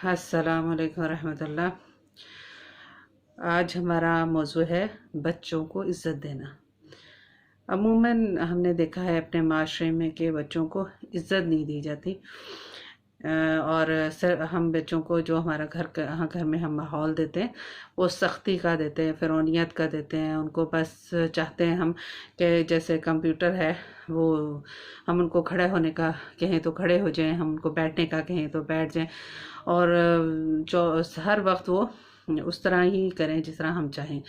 अस्सलाम वालेकुम रहमत अल्लाह। आज हमारा मौजू है बच्चों को इज़्ज़त देना। अमूमन हमने देखा है अपने माशरे में कि बच्चों को इज़्ज़त नहीं दी जाती। और हम बच्चों को जो हमारा घर में हम माहौल देते हैं वो सख्ती का देते हैं, फ़िरौनियत का देते हैं। उनको बस चाहते हैं हम कि जैसे कंप्यूटर है वो हम उनको खड़े होने का कहें तो खड़े हो जाएं, हम उनको बैठने का कहें तो बैठ जाएं, और जो हर वक्त वो उस तरह ही करें जिस तरह हम चाहें।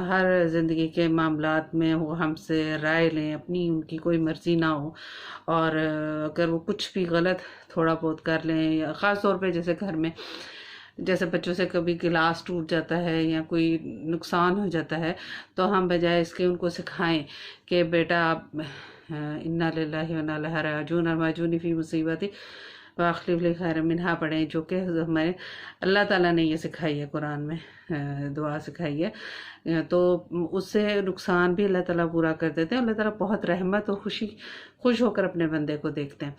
हर ज़िंदगी के मामलात में वो हमसे राय लें, अपनी उनकी कोई मर्ज़ी ना हो। और अगर वो कुछ भी गलत थोड़ा बहुत कर लें, या ख़ास तौर पे जैसे घर में जैसे बच्चों से कभी गिलास टूट जाता है या कोई नुकसान हो जाता है, तो हम बजाय इसके उनको सिखाएं कि बेटा आप इन्ना लिल्लाहि व इन्ना इलैहि राजिऊन अरमाजूनी फ़ी मुसीबती वाखलिफ ली खैर मिन्हा पढ़ें, जो कि हमें अल्लाह ताला ने ये सिखाई है, कुरान में दुआ सिखाई है। तो उससे नुकसान भी अल्लाह ताला पूरा कर देते हैं। अल्लाह ताला बहुत रहमत और खुश होकर अपने बंदे को देखते हैं।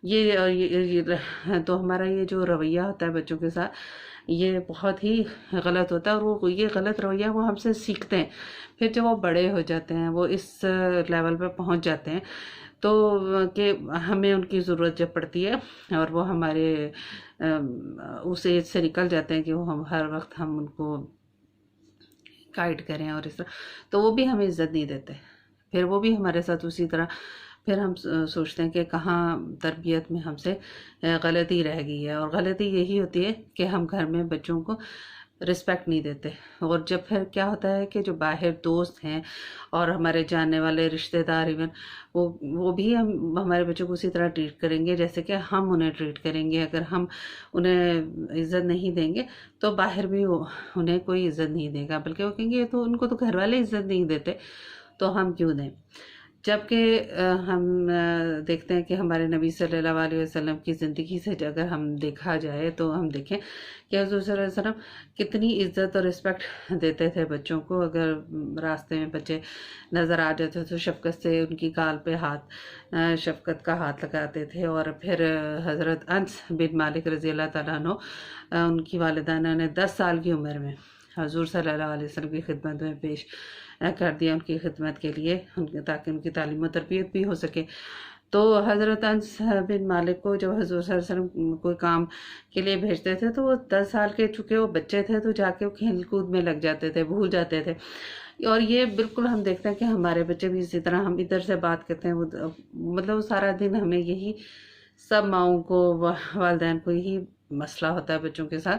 ये तो हमारा ये जो रवैया होता है बच्चों के साथ, ये बहुत ही गलत होता है। और वो ये गलत रवैया वो हमसे सीखते हैं। फिर जब वो बड़े हो जाते हैं, वो इस लेवल पे पहुंच जाते हैं, तो कि हमें उनकी ज़रूरत जब पड़ती है और वो हमारे उस एज से निकल जाते हैं कि वो हम हर वक्त हम उनको गाइड करें और इस तरह, तो वो भी हमें इज़्ज़त नहीं देते। फिर वो भी हमारे साथ उसी तरह, फिर हम सोचते हैं कि कहाँ तरबियत में हमसे गलती रह गई है। और गलती यही होती है कि हम घर में बच्चों को रिस्पेक्ट नहीं देते। और जब फिर क्या होता है कि जो बाहर दोस्त हैं और हमारे जानने वाले रिश्तेदार, इवन वो भी हम हमारे बच्चों को उसी तरह ट्रीट करेंगे जैसे कि हम उन्हें ट्रीट करेंगे। अगर हम उन्हें इज़्ज़त नहीं देंगे तो बाहर भी उन्हें कोई इज़्ज़त नहीं देगा, बल्कि वो कहेंगे ये तो उनको तो घर वाले इज़्ज़त नहीं देते, तो हम क्यों दें। जबकि हम देखते हैं कि हमारे नबी सल्लल्लाहु अलैहि वसल्लम की ज़िंदगी से अगर हम देखा जाए तो हम देखें कि हुज़ूर सल्लल्लाहु अलैहि वसल्लम कितनी इज़्ज़त और रिस्पेक्ट देते थे बच्चों को। अगर रास्ते में बच्चे नज़र आ जाते तो शफ़क़त से उनकी गाल पे शफ़क़त का हाथ लगाते थे। और फिर हज़रत अनस बिन मालिक रज़ी अल्लाह तआला अन्हु, उनकी वालिदा ने 10 साल की उम्र में हुज़ूर सल्लल्लाहु अलैहि वसल्लम की खिदमत में पेश कर दिया, उनकी खिदमत के लिए, ताकि उनकी तालीम और तरबियत भी हो सके। तो हज़रत अनस बिन मालिक को जब हुज़ूर सल्लल्लाहु अलैहि वसल्लम कोई काम के लिए भेजते थे तो वो 10 साल के, चूँकि वो बच्चे थे, तो जाके वो खेल कूद में लग जाते थे, भूल जाते थे। और ये बिल्कुल हम देखते हैं कि हमारे बच्चे भी इसी तरह, हम इधर से बात करते हैं, वो मतलब वो सारा दिन हमें यही, सब माओं को वालिदैन को यही मसला होता है बच्चों के साथ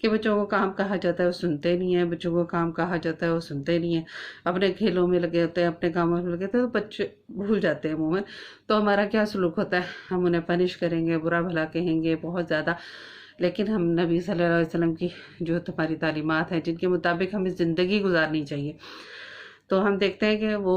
कि बच्चों को काम कहा जाता है वो सुनते नहीं हैं, बच्चों को काम कहा जाता है वो सुनते नहीं हैं, अपने खेलों में लगे होते हैं, अपने कामों में लगे होते हैं, तो बच्चे भूल जाते हैं अमूमन। तो हमारा क्या सलूक होता है, हम उन्हें पनिश करेंगे, बुरा भला कहेंगे बहुत ज़्यादा। लेकिन हम नबी सल्लल्लाहु अलैहि वसल्लम की जो तुम्हारी तालीमात हैं, जिनके मुताबिक हमें ज़िंदगी गुजारनी चाहिए, तो हम देखते हैं कि वो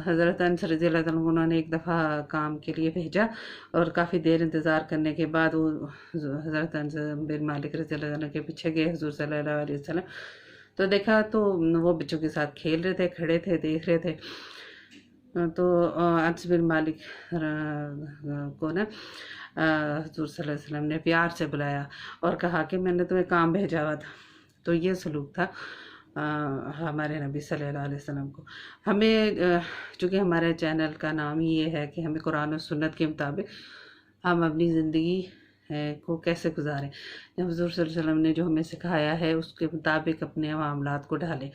हज़रत अनस रज़ी अल्लाह तआला उन्होंने एक दफ़ा काम के लिए भेजा, और काफ़ी देर इंतज़ार करने के बाद वो हज़रत अनस बिन मालिक रज़ी अल्लाह तआला के पीछे गए हुज़ूर सल्लल्लाहु अलैहि वसल्लम। तो देखा तो वो बच्चों के साथ खेल रहे थे, खड़े थे, देख रहे थे। तो अनस बिन मालिक को ना हुज़ूर सल्लल्लाहु अलैहि वसल्लम ने प्यार से बुलाया और कहा कि मैंने तुम्हें काम भेजा हुआ था। तो ये सलूक था हमारे नबी सल्लल्लाहु अलैहि वसल्लम को। हमें चूँकि हमारे चैनल का नाम ही ये है कि हमें कुरान और सुन्नत के मुताबिक हम अपनी ज़िंदगी को कैसे गुजारें, जब हुज़ूर सल्लल्लाहु अलैहि वसल्लम ने जो हमें सिखाया है उसके मुताबिक अपने मामलात को ढालें।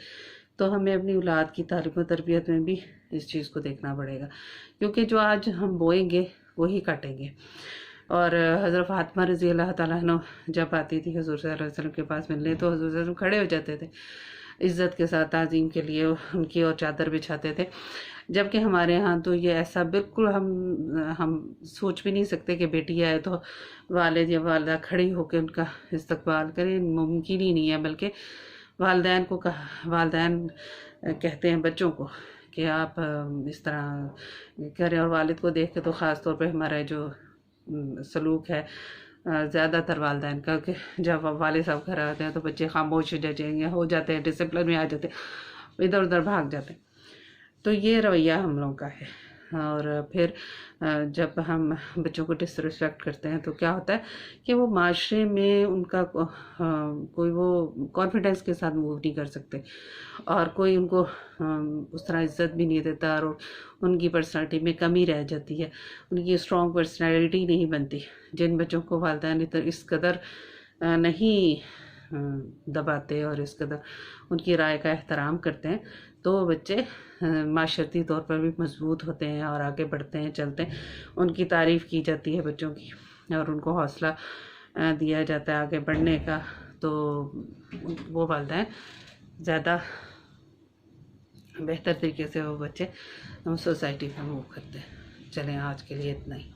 तो हमें अपनी औलाद की तालीम और तरबियत में भी इस चीज़ को देखना पड़ेगा, क्योंकि जो आज हम बोएंगे वही काटेंगे। और हज़रत फ़ातिमा रज़ी अल्लाह तआला अन्हा जब आती थी हुज़ूर सल्लल्लाहु अलैहि वसल्लम के पास मिलने, तो हुज़ूर सल्लल्लाहु अलैहि वसल्लम खड़े हो जाते थे इज़्ज़त के साथ, ताज़ीम के लिए उनकी और चादर बिछाते थे। जबकि हमारे यहाँ तो ये ऐसा बिल्कुल हम सोच भी नहीं सकते कि बेटी आए तो वालिद या वालिदा खड़ी होकर उनका इस्तकबाल करें, मुमकिन ही नहीं है। बल्कि वालिदैन कहते हैं बच्चों को कि आप इस तरह करें। और वालिद को देख के तो ख़ास तौर पे हमारा जो सलूक है ज़्यादातर वालिदैन का, कि जब वालिद साहब घर आते हैं तो बच्चे खामोश हो जाते हैं, डिसिप्लिन में आ जाते हैं, इधर उधर भाग जाते हैं। तो ये रवैया हम लोगों का है। اور پھر جب ہم بچوں کو ڈسرسپیکٹ کرتے ہیں تو کیا ہوتا ہے کہ وہ معاشرے میں ان کا کوئی وہ کانفیڈنس کے ساتھ موو نہیں کر سکتے، اور کوئی ان کو اس طرح عزت بھی نہیں دیتا، اور ان کی پرسنالٹی میں کمی رہ جاتی ہے، ان کی اسٹرانگ پرسنالٹی نہیں بنتی۔ جن بچوں کو والدین اس قدر نہیں دباتے اور اس قدر ان کی رائے کا احترام کرتے ہیں، تو وہ بچے معاشرتی طور پر بھی مضبوط ہوتے ہیں اور آگے بڑھتے ہیں، چلتے ہیں۔ ان کی تعریف کی جاتی ہے بچوں کی، اور ان کو حوصلہ دیا جاتا ہے آگے بڑھنے کا، تو وہ والدین زیادہ بہتر طریقے سے وہ بچے سوسائٹی میں موو کرتے ہیں۔ چلیں آج کے لیے اتنا ہی۔